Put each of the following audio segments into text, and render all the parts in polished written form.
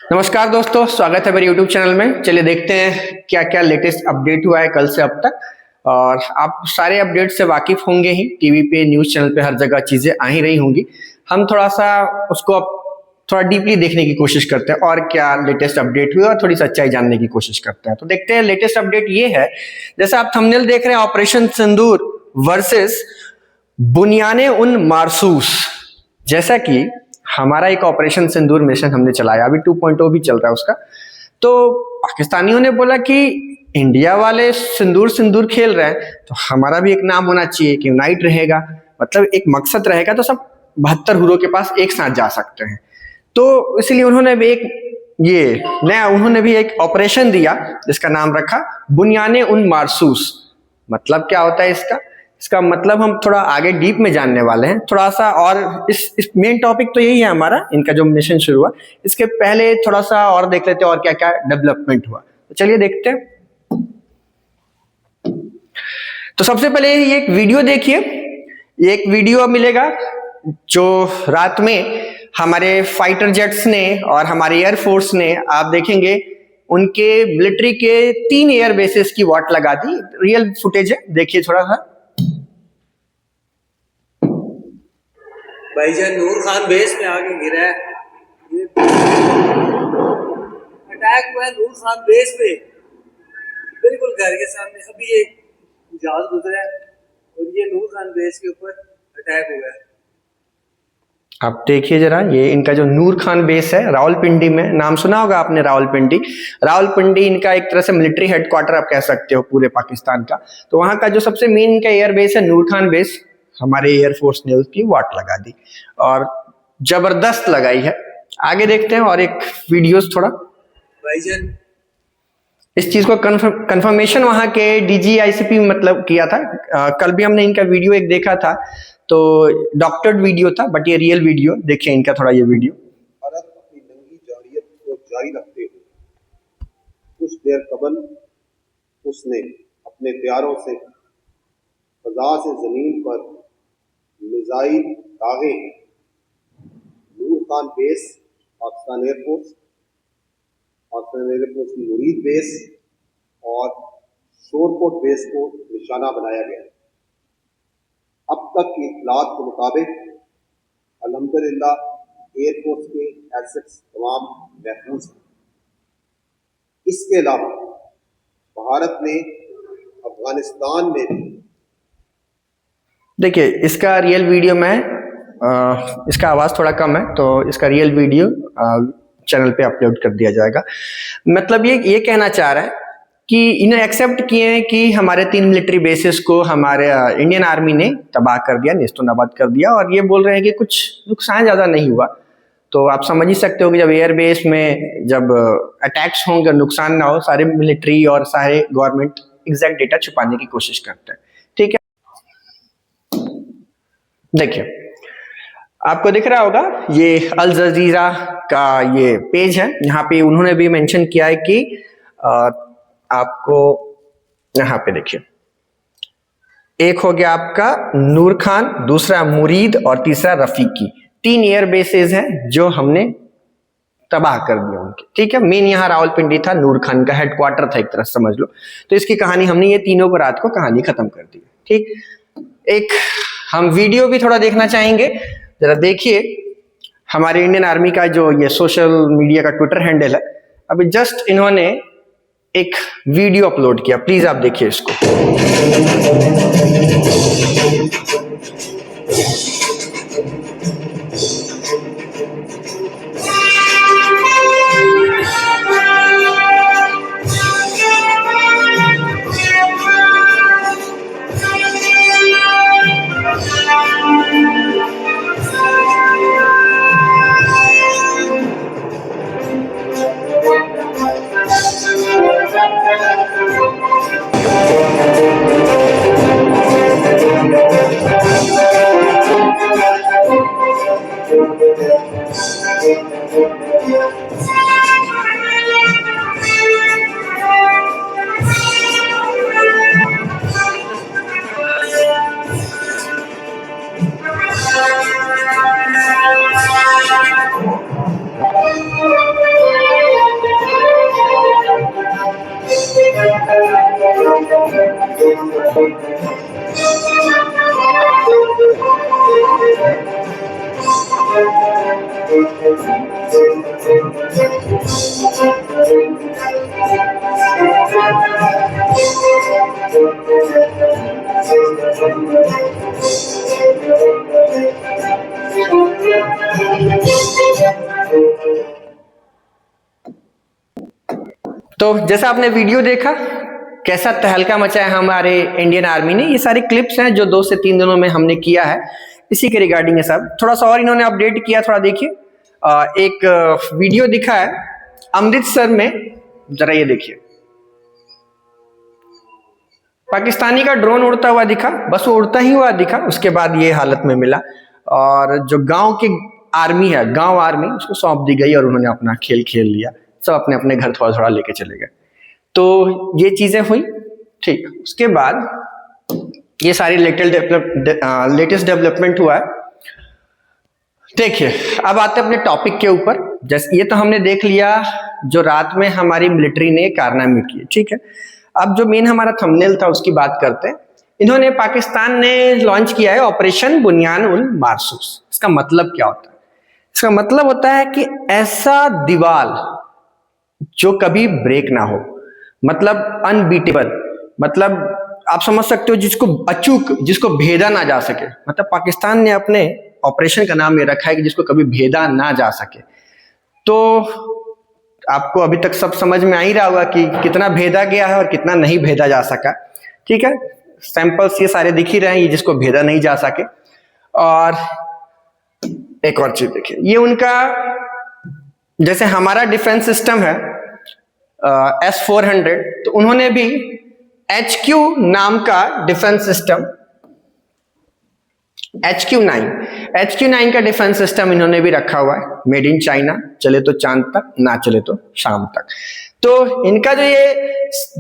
नमस्कार दोस्तों, स्वागत है मेरे यूट्यूब चैनल में। चलिए देखते हैं क्या क्या लेटेस्ट अपडेट हुआ है कल से अब तक। और आप सारे अपडेट से वाकिफ होंगे ही, टीवी पे, न्यूज़ चैनल पे हर जगह चीज़ें आ ही रही होंगी। हम थोड़ा सा उसको अब थोड़ा डीपली देखने की कोशिश करते हैं और क्या लेटेस्ट अपडेट हुई और थोड़ी सच्चाई जानने की कोशिश करते हैं। तो देखते हैं लेटेस्ट अपडेट ये है, जैसे आप थंबनेल देख रहे हैं, ऑपरेशन सिंदूर वर्सेस बुनियाने उन मारसूस। जैसा कि हमारा एक ऑपरेशन सिंदूर मिशन हमने चलाया, अभी 2.0 भी चल रहा है उसका। तो पाकिस्तानियों ने बोला कि इंडिया वाले सिंदूर सिंदूर खेल रहे हैं तो हमारा भी एक नाम होना चाहिए कि यूनाइट रहेगा, मतलब एक मकसद रहेगा तो सब 72 हुरों के पास एक साथ जा सकते हैं। तो इसलिए उन्होंने भी एक ऑपरेशन दिया जिसका नाम रखा बुनियाने उन मारसूस। मतलब क्या होता है इसका मतलब हम थोड़ा आगे डीप में जानने वाले हैं थोड़ा सा। और इस मेन टॉपिक तो यही है हमारा, इनका जो मिशन शुरू हुआ। इसके पहले थोड़ा सा और देख लेते हैं और क्या क्या डेवलपमेंट हुआ। तो चलिए देखते हैं। तो सबसे पहले ये एक वीडियो देखिए। ये एक वीडियो मिलेगा जो रात में हमारे फाइटर जेट्स ने और हमारे एयरफोर्स ने, आप देखेंगे, उनके मिलिट्री के 3 एयर बेसिस की वॉट लगा दी। रियल फुटेज है, देखिए थोड़ा सा। भाईजान नूर खान बेस में आके गिरा है। ये अटैक हुआ है नूर खान बेस पे, बिल्कुल घर के सामने। अभी एक जहाज गुजरा है और ये नूर खान बेस के ऊपर अटैक हुआ है। आप देखिए जरा, ये इनका जो नूर खान बेस है रावलपिंडी में, नाम सुना होगा आपने रावलपिंडी। रावलपिंडी इनका एक तरह से मिलिट्री हेडक्वार्टर आप कह सकते हो पूरे पाकिस्तान का। तो वहां का जो सबसे मेन इनका एयर बेस है नूर खान बेस। हमारे एयरफोर्स ने उसकी वाट लगा दी और जबरदस्त लगाई है। आगे देखते हैं और एक वीडियोस थोड़ा। भाईजान इस चीज को कंफर्मेशन वहां के DGICP मतलब किया था। कल भी हमने इनका वीडियो एक देखा था, तो डॉक्टर्ड वीडियो था, बट ये रियल वीडियो देखिए इनका थोड़ा ये वीडियो। भारत अपनी नंगी जारियत को जारी रखते हुए कुछ देर कबल उसने अपने प्यारों से फजा से जमीन पर मिसाइल दागे हैं। नूर खान बेस पाकिस्तान एयरफोर्स की मुरीद बेस और शोरकोट बेस को निशाना बनाया गया। अब तक की इत्तलात के मुताबिक अल्हम्दुलिल्लाह एयरफोर्स के एसेट्स तमाम महफूज हैं। इसके अलावा भारत ने अफगानिस्तान में भी, देखिए इसका रियल वीडियो में इसका आवाज थोड़ा कम है तो इसका रियल वीडियो चैनल पे अपलोड कर दिया जाएगा। मतलब ये कहना चाह रहा है कि इन्हें एक्सेप्ट किए हैं कि हमारे 3 मिलिट्री बेसिस को हमारे इंडियन आर्मी ने तबाह कर दिया, नेस्तनाबूद कर दिया। और ये बोल रहे हैं कि कुछ नुकसान ज्यादा नहीं हुआ। तो आप समझ ही सकते हो कि जब एयरबेस में जब अटैक्स होंगे, नुकसान ना हो, सारे मिलिट्री और सारे गवर्नमेंट एग्जैक्ट डेटा छुपाने की कोशिश करते हैं। ठीक है, देखिए आपको दिख रहा होगा ये अल जजीरा का ये पेज है। यहाँ पे उन्होंने भी मेंशन किया है कि आपको यहाँ पे देखिए, एक हो गया आपका नूर खान, दूसरा मुरीद और तीसरा रफीकी। 3 एयर बेसेस हैं जो हमने तबाह कर दिया उनके। ठीक है, मेन यहाँ रावलपिंडी था, नूर खान का हेडक्वार्टर था एक तरह समझ लो। तो इसकी कहानी हमने ये तीनों को रात को कहानी खत्म कर दी। ठीक, एक हम वीडियो भी थोड़ा देखना चाहेंगे, जरा देखिए। हमारे इंडियन आर्मी का जो ये सोशल मीडिया का ट्विटर हैंडल है, अभी जस्ट इन्होंने एक वीडियो अपलोड किया, प्लीज आप देखिए इसको। तो जैसा आपने वीडियो देखा, कैसा तहलका मचाया हमारे इंडियन आर्मी ने। ये सारी क्लिप्स हैं जो 2 से 3 दिनों में हमने किया है, इसी के रिगार्डिंग है सब। थोड़ा सा और इन्होंने अपडेट किया, थोड़ा देखिए। एक वीडियो दिखा है अमृतसर में, जरा ये देखिए। पाकिस्तानी का ड्रोन उड़ता हुआ दिखा, बस वो उड़ता ही हुआ दिखा, उसके बाद ये हालत में मिला। और जो गांव की आर्मी है, गांव आर्मी, उसको सौंप दी गई और उन्होंने अपना खेल खेल लिया। सब अपने अपने घर थोड़ा थोड़ा लेके चले गए। तो ये चीजें हुई, ठीक। उसके बाद ये सारी लेटेस्ट डेवलपमेंट हुआ है। देखिए, अब आते हैं अपने टॉपिक के ऊपर। जैसे ये तो हमने देख लिया जो रात में हमारी मिलिट्री ने कारनामे किए, ठीक है। अब जो मेन हमारा थंबनेल था उसकी बात करते हैं। इन्होंने, पाकिस्तान ने लॉन्च किया है ऑपरेशन बुनियान उल मारसूस। इसका मतलब क्या होता है? इसका मतलब होता है कि ऐसा दीवार जो कभी ब्रेक ना हो, मतलब अनबीटेबल, मतलब आप समझ सकते हो जिसको अचूक, जिसको भेदा ना जा सके। मतलब पाकिस्तान ने अपने ऑपरेशन का नाम ये रखा है कि जिसको कभी भेदा ना जा सके। तो आपको अभी तक सब समझ में आ ही रहा होगा कि कितना भेदा गया है और कितना नहीं भेदा जा सका, ठीक है। सैंपल्स ये सारे दिख ही रहे हैं, ये जिसको भेदा नहीं जा सके। और एक और चीज देखिए, ये उनका, जैसे हमारा डिफेंस सिस्टम है S-400, तो उन्होंने भी HQ नाम का डिफेंस सिस्टम, HQ9 का डिफेंस सिस्टम इन्होंने भी रखा हुआ है, मेड इन चाइना। चले तो चांद तक, ना चले तो शाम तक। तो इनका जो ये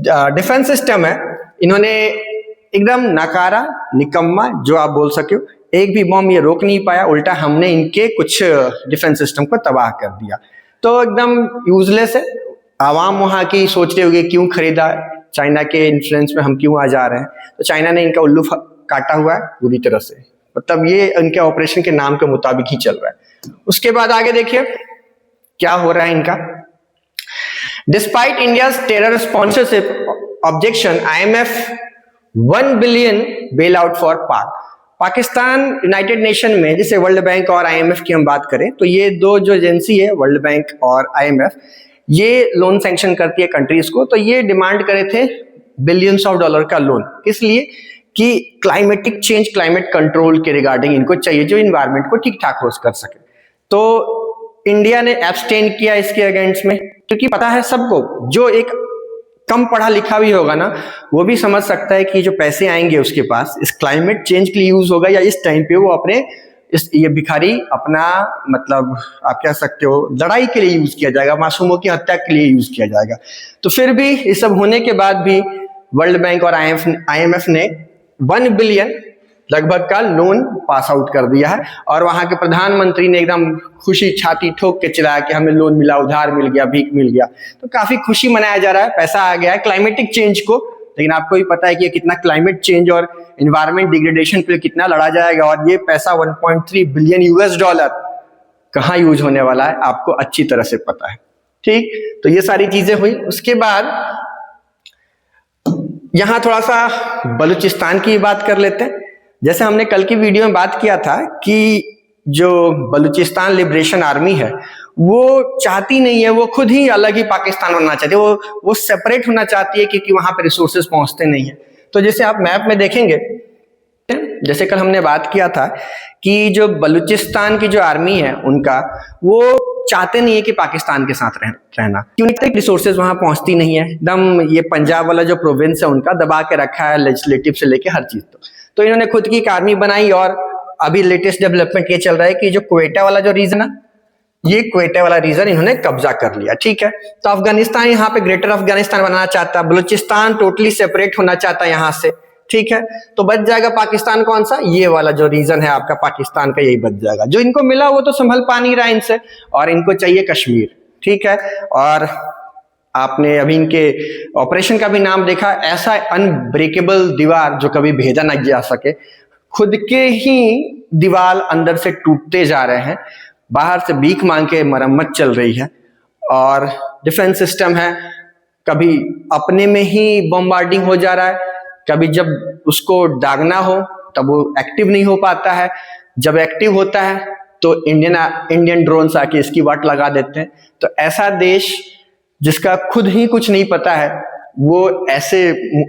डिफेंस सिस्टम है, इन्होंने एकदम नकारा, निकम्मा जो आप बोल सके हो, एक भी बम ये रोक नहीं पाया, उल्टा हमने इनके कुछ डिफेंस सिस्टम को तबाह कर दिया। तो एकदम यूजलेस है। आवाम वहां की सोच रही होगी क्यों खरीदा, चाइना के इन्फ्लुएंस में हम क्यों आ जा रहे हैं। तो चाइना ने इनका उल्लू काटा हुआ है पूरी तरह से, मतलब ये इनके ऑपरेशन के नाम के मुताबिक ही चल रहा है। उसके बाद आगे देखिए क्या हो रहा है इनका। Despite India's terror sponsorship objection, IMF 1 billion bail out for पाक। पाकिस्तान यूनाइटेड नेशन में, जैसे वर्ल्ड बैंक और IMF की हम बात करें, तो ये दो जो एजेंसी है, वर्ल्ड बैंक और IMF, ये लोन सैंक्शन करती है कंट्रीज को। तो ये डिमांड करे थे बिलियंस ऑफ डॉलर का लोन, इसलिए कि क्लाइमेटिक चेंज, क्लाइमेट कंट्रोल के रिगार्डिंग इनको चाहिए, जो इन्वायरमेंट को ठीक ठाक होस्ट कर सके। तो इंडिया ने एब्सटेन किया इसके अगेंस्ट में, क्योंकि पता है सबको, जो एक कम पढ़ा लिखा भी होगा ना, वो भी समझ सकता है कि जो पैसे आएंगे उसके पास इस क्लाइमेट चेंज के लिए यूज होगा, या इस टाइम पे वो अपने ये भिखारी अपना, मतलब आप कह सकते हो लड़ाई के लिए यूज किया जाएगा, मासूमों की हत्या के लिए यूज किया जाएगा। तो फिर भी ये सब होने के बाद भी वर्ल्ड बैंक और IMF ने 1 बिलियन लगभग का लोन पास आउट कर दिया है। और वहां के प्रधानमंत्री ने एकदम खुशी छाती ठोक के चिल्लाया कि हमें लोन मिला, उधार मिल गया, भीख मिल गया। तो काफी खुशी मनाया जा रहा है, पैसा आ गया है क्लाइमेटिक चेंज को। लेकिन आपको भी पता है कि कितना क्लाइमेट चेंज और एनवायरमेंट डिग्रेडेशन पे कितना लड़ा जाएगा, और ये पैसा 1.3 बिलियन US डॉलर कहाँ यूज होने वाला है आपको अच्छी तरह से पता है, ठीक। तो ये सारी चीजें हुई। उसके बाद यहां थोड़ा सा बलूचिस्तान की बात कर लेते हैं। जैसे हमने कल की वीडियो में बात किया था कि जो बलूचिस्तान लिबरेशन आर्मी है वो चाहती नहीं है, वो खुद ही अलग ही पाकिस्तान बनना चाहती है, वो सेपरेट होना चाहती है, क्योंकि वहां पे रिसोर्सेज पहुंचते नहीं है। तो जैसे आप मैप में देखेंगे, जैसे कल हमने बात किया था कि जो बलूचिस्तान की जो आर्मी है उनका, वो चाहते नहीं है कि पाकिस्तान के साथ रहना, क्योंकि रिसोर्सेज वहां पहुंचती नहीं है। एकदम ये पंजाब वाला जो प्रोविंस है उनका दबा के रखा है, लेजिस्लेटिव से लेके हर चीज। तो इन्होंने खुद की एक आर्मी बनाई। और अभी लेटेस्ट डेवलपमेंट ये चल रहा है कि जो क्वेटा वाला जो रीजन है, ये क्वेटा वाला रीजन इन्होंने कब्जा कर लिया, ठीक है। तो अफगानिस्तान यहाँ पे ग्रेटर अफगानिस्तान बनाना चाहता है, बलूचिस्तान टोटली सेपरेट होना चाहता है यहाँ से, ठीक है। तो बच जाएगा पाकिस्तान कौन सा, ये वाला जो रीजन है आपका पाकिस्तान का, यही बच जाएगा। जो इनको मिला वो तो संभल पा नहीं रहा इनसे, और इनको चाहिए कश्मीर, ठीक है। और आपने अभी इनके ऑपरेशन का भी नाम देखा, ऐसा अनब्रेकेबल दीवार जो कभी भेजा ना जा सके। खुद के ही दीवार अंदर से टूटते जा रहे हैं, बाहर से भीख मांग के मरम्मत चल रही है। और डिफेंस सिस्टम है, कभी अपने में ही बॉम्बार्डिंग हो जा रहा है, कभी जब उसको दागना हो तब वो एक्टिव नहीं हो पाता है, जब एक्टिव होता है तो इंडियन ड्रोन्स आके इसकी वाट लगा देते हैं। तो ऐसा देश जिसका खुद ही कुछ नहीं पता है वो ऐसे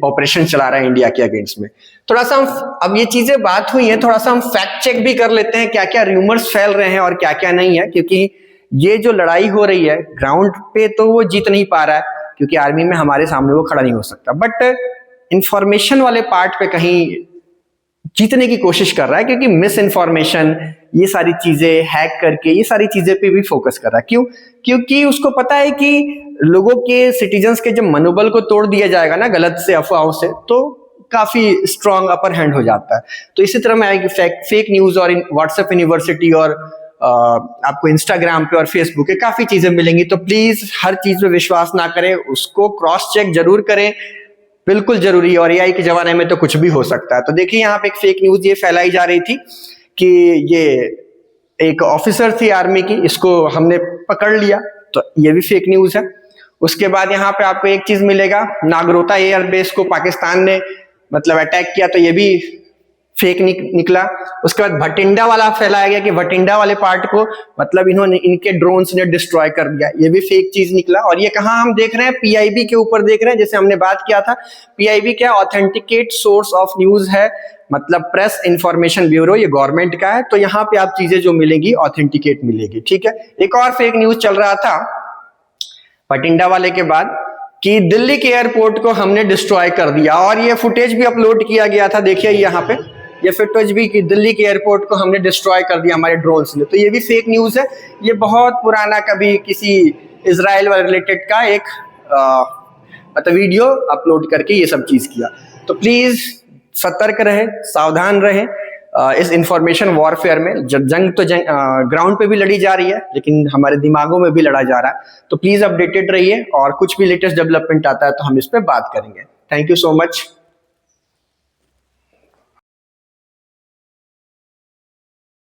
ऑपरेशन चला रहा है इंडिया के अगेंस्ट में। थोड़ा सा हम, अब ये चीजें बात हुई है, थोड़ा सा हम फैक्ट चेक भी कर लेते हैं क्या क्या र्यूमर्स फैल रहे हैं और क्या क्या नहीं है, क्योंकि ये जो लड़ाई हो रही है ग्राउंड पे तो वो जीत नहीं पा रहा है क्योंकि आर्मी में हमारे सामने वो खड़ा नहीं हो सकता, बट इंफॉर्मेशन वाले पार्ट पे कहीं जीतने की कोशिश कर रहा है, क्योंकि मिस इन्फॉर्मेशन, ये सारी चीजें हैक करके ये सारी चीजें पे भी फोकस कर रहा है। क्यों? क्योंकि उसको पता है कि लोगों के, सिटीजन्स के जब मनोबल को तोड़ दिया जाएगा ना गलत से, अफवाहों से, तो काफी स्ट्रॉन्ग अपर हैंड हो जाता है। तो इसी तरह में आएगी फेक न्यूज और व्हाट्सएप यूनिवर्सिटी और आपको इंस्टाग्राम पे और फेसबुक पे काफी चीजें मिलेंगी। तो प्लीज हर चीज पे विश्वास ना करें, उसको क्रॉस चेक जरूर करें, बिल्कुल जरूरी है। और एआई के जमाने में तो कुछ भी हो सकता है। तो देखिए यहाँ पे एक फेक न्यूज ये फैलाई जा रही थी कि ये एक ऑफिसर थी आर्मी की, इसको हमने पकड़ लिया, तो ये भी फेक न्यूज है। उसके बाद यहाँ पे आपको एक चीज मिलेगा, नागरोटा एयरबेस को पाकिस्तान ने मतलब अटैक किया, तो ये भी फेक निकला। उसके बाद भटिंडा वाला फैलाया गया कि भटिंडा वाले पार्ट को मतलब इन्होंने, इनके ड्रोन्स ने डिस्ट्रॉय कर दिया, ये भी फेक चीज निकला। और ये कहाँ हम देख रहे हैं? पीआईबी के ऊपर देख रहे हैं, जैसे हमने बात किया था। पीआईबी क्या? ऑथेंटिकेट सोर्स ऑफ न्यूज है, मतलब प्रेस इंफॉर्मेशन ब्यूरो, ये गवर्नमेंट का है। तो यहाँ पे आप चीजें जो मिलेंगी ऑथेंटिकेट मिलेगी, ठीक है। एक और फेक न्यूज चल रहा था भटिंडा वाले के बाद कि दिल्ली के एयरपोर्ट को हमने डिस्ट्रॉय कर दिया, और ये फुटेज भी अपलोड किया गया था, देखिए यहाँ पे ये फुटेज भी कि दिल्ली के एयरपोर्ट को हमने डिस्ट्रॉय कर दिया हमारे ड्रोन्स ने। तो ये भी फेक न्यूज है। ये बहुत पुराना, कभी किसी इजराइल वाले रिलेटेड का एक मतलब वीडियो अपलोड करके ये सब चीज किया। तो प्लीज सतर्क रहे, सावधान रहे इस इंफॉर्मेशन वॉरफेयर में। जंग तो ग्राउंड पे भी लड़ी जा रही है, लेकिन हमारे दिमागों में भी लड़ा जा रहा है। तो प्लीज अपडेटेड रहिए, और कुछ भी लेटेस्ट डेवलपमेंट आता है तो हम इस पे बात करेंगे। Thank you so much.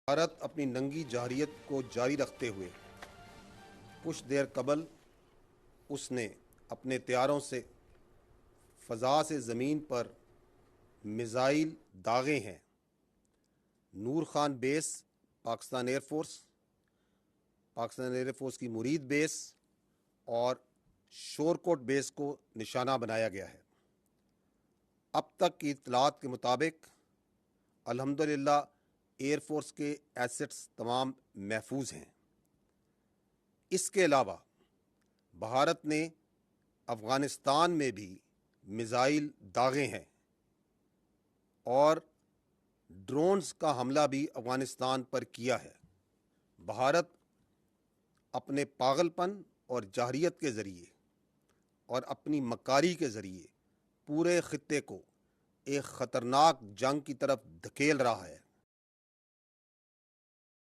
Bharat अपनी नंगी जारियत को जारी रखते हुए कुछ देर कबल उसने अपने तैयारों से फ़ज़ा से ज़मीन पर मिज़ाइल दागे हैं। नूर खान बेस पाकिस्तान एयरफोर्स की मुरीद बेस और शोरकोट बेस को निशाना बनाया गया है। अब तक की इत्तलात के मुताबिक अल्हम्दुलिल्लाह एयरफोर्स के एसेट्स तमाम महफूज हैं। इसके अलावा भारत ने अफ़गानिस्तान में भी मिज़ाइल दागे हैं और ड्रोन्स का हमला भी अफ़गानिस्तान पर किया है। भारत अपने पागलपन और जाहिरियत के ज़रिए और अपनी मकारी के ज़रिए पूरे ख़ित्ते को एक ख़तरनाक जंग की तरफ धकेल रहा है।